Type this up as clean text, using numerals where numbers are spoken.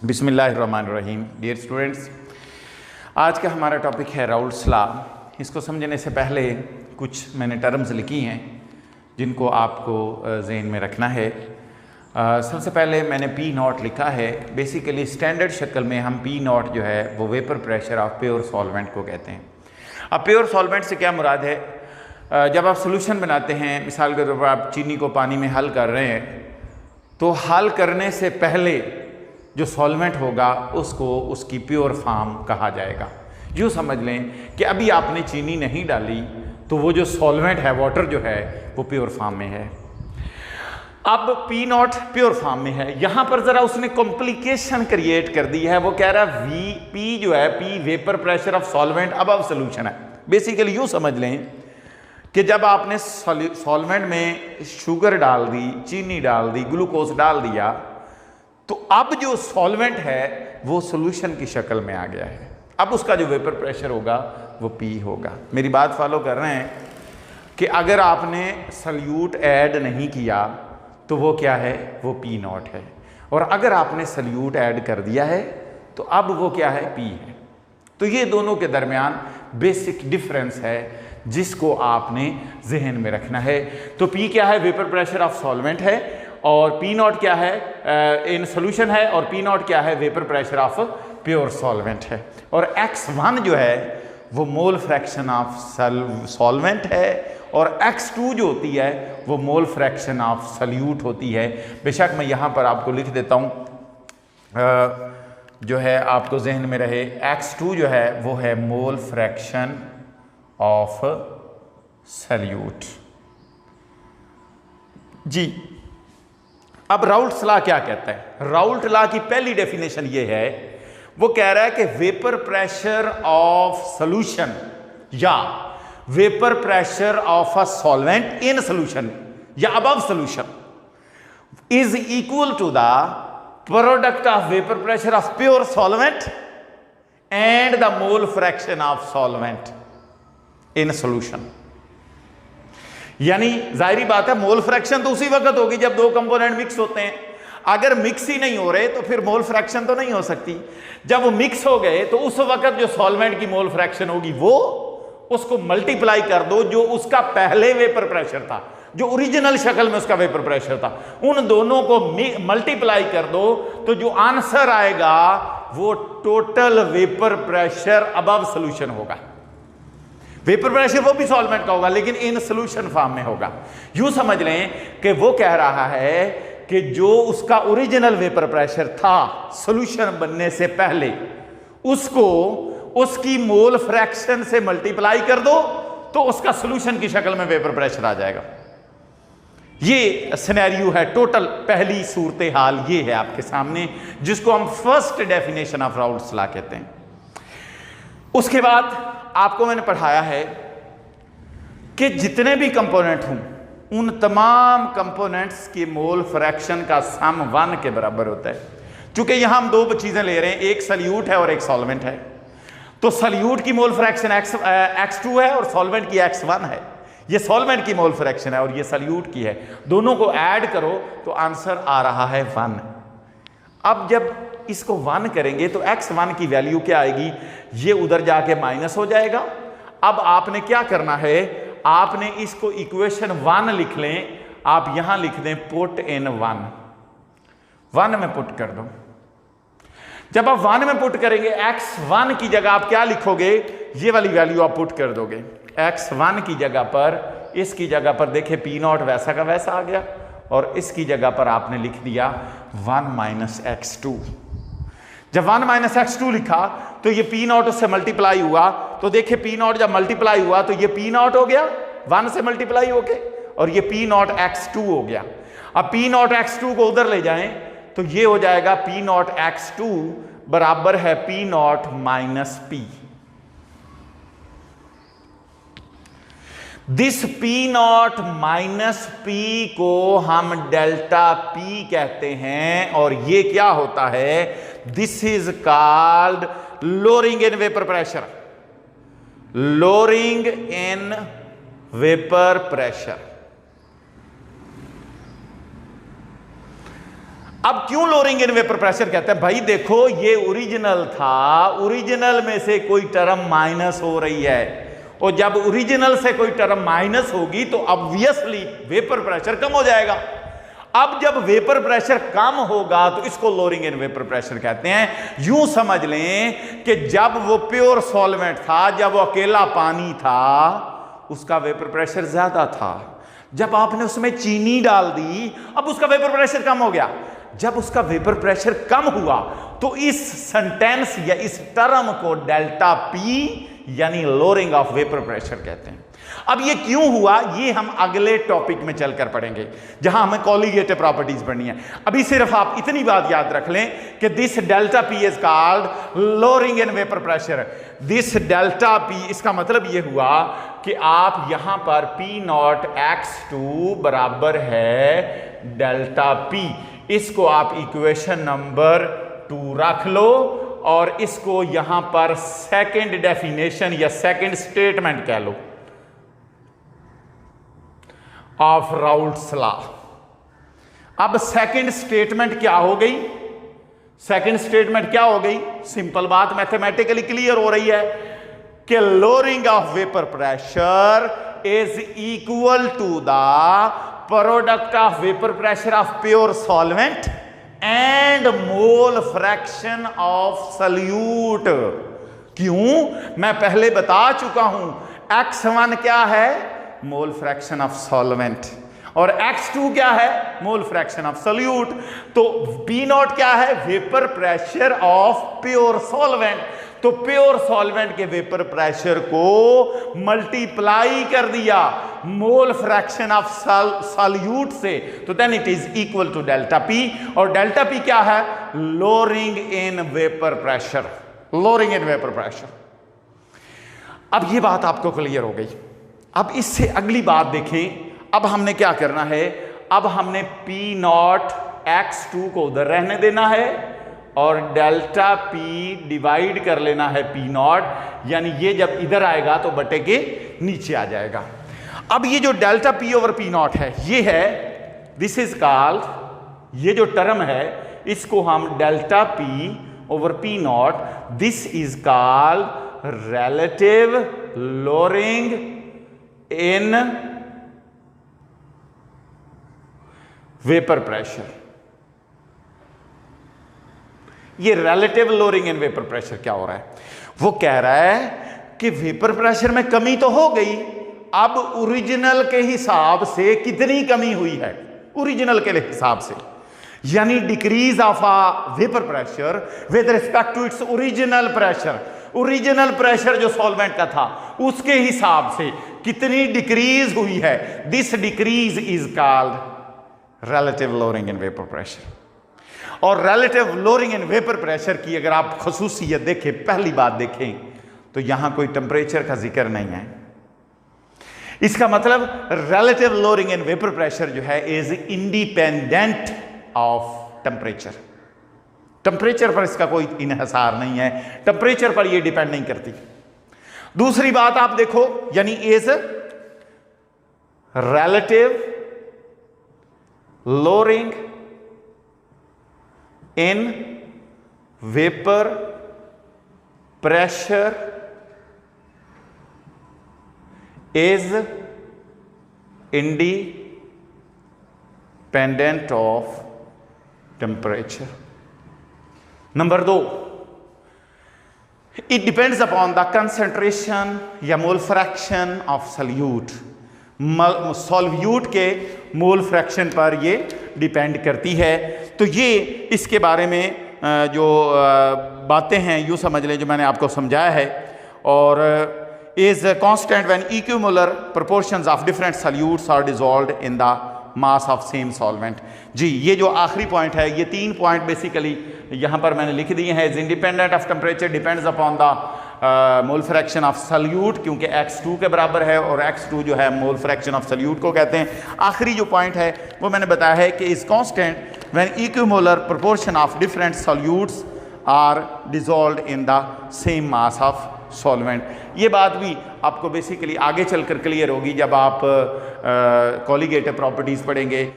बिस्मिल्लाहिर्रहमानिर्रहीम। Dear students, आज का हमारा टॉपिक है राउल्ट्स लॉ। इसको समझने से पहले कुछ मैंने टर्म्स लिखी हैं जिनको आपको ज़हन में रखना है। सबसे पहले मैंने पी नॉट लिखा है। बेसिकली स्टैंडर्ड शक्ल में हम पी नॉट जो है वो vapour pressure of pure solvent को कहते हैं। अब प्योर सॉल्वेंट से क्या मुराद है? जब आप सोल्यूशन बनाते हैं, मिसाल के तौर पर आप चीनी को पानी में हल कर रहे हैं, तो हल करने से पहले जो सॉल्वेंट होगा उसको उसकी प्योर फॉर्म कहा जाएगा। यूँ समझ लें कि अभी आपने चीनी नहीं डाली तो वो जो सॉल्वेंट है, वाटर जो है, वो प्योर फॉर्म में है। अब पी नॉट प्योर फॉर्म में है। यहाँ पर ज़रा उसने कॉम्प्लिकेशन क्रिएट कर दी है। वो कह रहा है वी पी जो है, P vapour pressure of solvent above solution है। बेसिकली यूँ समझ लें कि जब आपने सॉल्वेंट में शुगर डाल दी, चीनी डाल दी, ग्लूकोज डाल दिया, तो अब जो सॉल्वेंट है वो सॉल्यूशन की शक्ल में आ गया है। अब उसका जो वेपर प्रेशर होगा वो पी होगा। मेरी बात फॉलो कर रहे हैं कि अगर आपने सल्यूट ऐड नहीं किया तो वो क्या है? वो पी नॉट है। और अगर आपने सल्यूट ऐड कर दिया है तो अब वो क्या है? पी है। तो ये दोनों के दरमियान बेसिक डिफरेंस है जिसको आपने जहन में रखना है। तो पी क्या है? वेपर प्रेशर ऑफ सॉल्वेंट है। और पी नॉट क्या है? इन सोल्यूशन है। और पी नॉट क्या है? Vapour pressure of pure solvent है। और x1 जो है वो मोल फ्रैक्शन ऑफ सॉल्वेंट है, और x2 जो होती है वो मोल फ्रैक्शन ऑफ सल्यूट होती है। बेशक मैं यहाँ पर आपको लिख देता हूँ, जो है आपको जहन में रहे। x2 जो है वो है मोल फ्रैक्शन ऑफ सल्यूट जी। अब राउल्ट्स लॉ क्या कहता है? राउल्ट लॉ की पहली डेफिनेशन ये है, वो कह रहा है कि वेपर प्रेशर ऑफ सॉल्यूशन या vapour pressure of a solvent in solution या above solution is equal to the product of vapour pressure of pure solvent and the mole fraction of solvent in solution. यानी जाहिर बात है mole fraction तो उसी वक्त होगी जब दो कंपोनेंट मिक्स होते हैं। अगर मिक्स ही नहीं हो रहे तो फिर मोल फ्रैक्शन तो नहीं हो सकती। जब वो मिक्स हो गए तो उस वक्त जो सॉल्वेंट की मोल फ्रैक्शन होगी वो उसको मल्टीप्लाई कर दो जो उसका पहले वेपर प्रेशर था, जो ओरिजिनल शक्ल में उसका वेपर प्रेशर था, उन दोनों को मल्टीप्लाई कर दो तो जो आंसर आएगा वो total vapour pressure above solution होगा। वेपर प्रेशर वो भी सॉल्वेंट का होगा लेकिन इन सोल्यूशन फॉर्म में होगा। यूं समझ लें कि वो कह रहा है कि जो उसका ओरिजिनल वेपर प्रेशर था सॉल्यूशन बनने से पहले, उसको उसकी मोल फ्रैक्शन से मल्टीप्लाई कर दो तो उसका सॉल्यूशन की शक्ल में वेपर प्रेशर आ जाएगा। ये सिनेरियो है। टोटल पहली सूरत हाल ये है आपके सामने, जिसको हम first definition of Raoult's law कहते हैं। उसके बाद आपको मैंने पढ़ाया है कि जितने भी कंपोनेंट हों उन तमाम कंपोनेंट्स की मोल फ्रैक्शन का सम 1 के बराबर होता है। चूंकि यहां हम दो चीजें ले रहे हैं, एक सल्यूट है और एक सॉल्वेंट है, तो सल्यूट की मोल फ्रैक्शन x2 है और सॉल्वेंट की x1 है। ये सॉल्वेंट की मोल फ्रैक्शन है और ये सल्यूट की है। दोनों को ऐड करो तो आंसर आ रहा है 1। अब जब इसको 1 करेंगे तो x1 की वैल्यू क्या आएगी? ये उधर जाके माइनस हो जाएगा। अब आपने क्या करना है? आपने इसको इक्वेशन 1 लिख लें। आप यहां लिख दें पुट इन 1 में पुट कर दो। जब आप 1 में पुट करेंगे x1 की जगह आप क्या लिखोगे? ये वाली वैल्यू आप पुट कर दोगे। x1 की जगह पर, इसकी जगह पर देखे पी नॉट वैसा का वैसा आ गया, और इसकी जगह पर आपने लिख दिया 1 - x2। जब 1 - x2 लिखा तो ये पी नॉट उससे मल्टीप्लाई हुआ, तो देखे पी नॉट जब मल्टीप्लाई हुआ तो ये पी नॉट हो गया 1 से मल्टीप्लाई होके, और ये पी नॉट x2 हो गया। अब पी नॉट x2 को उधर ले जाएं तो ये हो जाएगा पी नॉट x2 बराबर है P not - p। This P not - p को हम डेल्टा p कहते हैं, और ये क्या होता है? This is called lowering in vapour pressure. Lowering in vapour pressure. अब क्यों लोअरिंग इन वेपर प्रेशर कहते हैं? भाई देखो, ये ओरिजिनल था, ओरिजिनल में से कोई टर्म माइनस हो रही है, और जब ओरिजिनल से कोई टर्म माइनस होगी तो ऑब्वियसली वेपर प्रेशर कम हो जाएगा। अब जब वेपर प्रेशर कम होगा तो इसको लोअरिंग इन वेपर प्रेशर कहते हैं। यूं समझ लें कि जब वो प्योर सॉल्वेंट था, जब वो अकेला पानी था, उसका वेपर प्रेशर ज्यादा था। जब आपने उसमें चीनी डाल दी, अब उसका वेपर प्रेशर कम हो गया। जब उसका वेपर प्रेशर कम हुआ तो इस सेंटेंस या इस टर्म को डेल्टा पी यानी लोअरिंग ऑफ वेपर प्रेशर कहते हैं। अब ये क्यों हुआ, ये हम अगले टॉपिक में चलकर पढ़ेंगे, जहां हमें कॉलिगेटिव प्रॉपर्टीज पढ़नी है। अभी सिर्फ आप इतनी बात याद रख लें कि this delta P is called lowering in vapour pressure. This delta P, इसका मतलब ये हुआ कि आप यहां पर पी नॉट x2 बराबर है डेल्टा पी। इसको आप इक्वेशन नंबर 2 रख लो और इसको यहां पर सेकंड डेफिनेशन या सेकंड स्टेटमेंट कह लो ऑफ राउल्ट्स लॉ। अब सेकंड स्टेटमेंट क्या हो गई? सेकंड स्टेटमेंट क्या हो गई? सिंपल बात मैथमेटिकली क्लियर हो रही है कि lowering of vapour pressure is equal to the product of vapour pressure of pure solvent and mole fraction of solute. क्यों? मैं पहले बता चुका हूं, x1 क्या है? मोल फ्रैक्शन ऑफ सॉल्वेंट, और x2 क्या है? Mole fraction of solute. तो P नॉट क्या है? Vapour pressure of pure solvent. तो प्योर सॉल्वेंट के वेपर प्रेशर को मल्टीप्लाई कर दिया मोल फ्रैक्शन ऑफ सॉल्यूट से, तो then it is equal to delta P. और डेल्टा पी क्या है? Lowering in vapour pressure, lowering in vapour pressure. अब ये बात आपको क्लियर हो गई। अब इससे अगली बात देखें, अब हमने क्या करना है? अब हमने P नॉट x2 को उधर रहने देना है और डेल्टा पी डिवाइड कर लेना है P नॉट, यानी ये जब इधर आएगा तो बटे के नीचे आ जाएगा। अब ये जो delta P over P not है, ये है, दिस इज कॉल्ड, ये जो टर्म है इसको हम delta P over P nought, this is called relative lowering in vapour pressure. ये relative lowering in vapour pressure क्या हो रहा है? वो कह रहा है कि वेपर प्रेशर में कमी तो हो गई, अब ओरिजिनल के हिसाब से कितनी कमी हुई है? ओरिजिनल के हिसाब से, यानी decrease of a vapour pressure with respect to its original pressure. Original pressure जो सॉल्वेंट का था उसके हिसाब से कितनी डिक्रीज हुई है? This decrease is called relative lowering in vapour pressure. और relative lowering in vapour pressure की अगर आप खसूसियत देखें, पहली बात देखें तो यहां कोई टेम्परेचर का जिक्र नहीं है। इसका मतलब relative lowering in vapour pressure जो है is independent of temperature. Temperature पर इसका कोई इन्हिसार नहीं है, टेम्परेचर पर यह डिपेंड नहीं करती। दूसरी बात आप देखो, यानी is relative lowering in vapour pressure is independent of temperature. Number 2, it depends upon the concentration या mole fraction of solute. Solute के मोल फ्रैक्शन पर ये डिपेंड करती है। तो ये इसके बारे में जो बातें हैं यूँ समझ लें जो मैंने आपको समझाया है। और is constant when equimolar proportions of different solutes are dissolved in the mass of same solvent. जी, ये जो आखिरी पॉइंट है, ये 3 पॉइंट बेसिकली यहाँ पर मैंने लिख दिए हैं। Is independent of temperature, depends upon the mole fraction of solute, क्योंकि x2 के बराबर है और x2 जो है मोल फ्रैक्शन ऑफ सॉल्यूट को कहते हैं। आखिरी जो पॉइंट है वो मैंने बताया है कि is constant when equimolar proportion of different solutes are dissolved in the same mass of solvent. ये बात भी आपको बेसिकली आगे चलकर क्लियर होगी जब आप कॉलिगेटिव प्रॉपर्टीज पढ़ेंगे।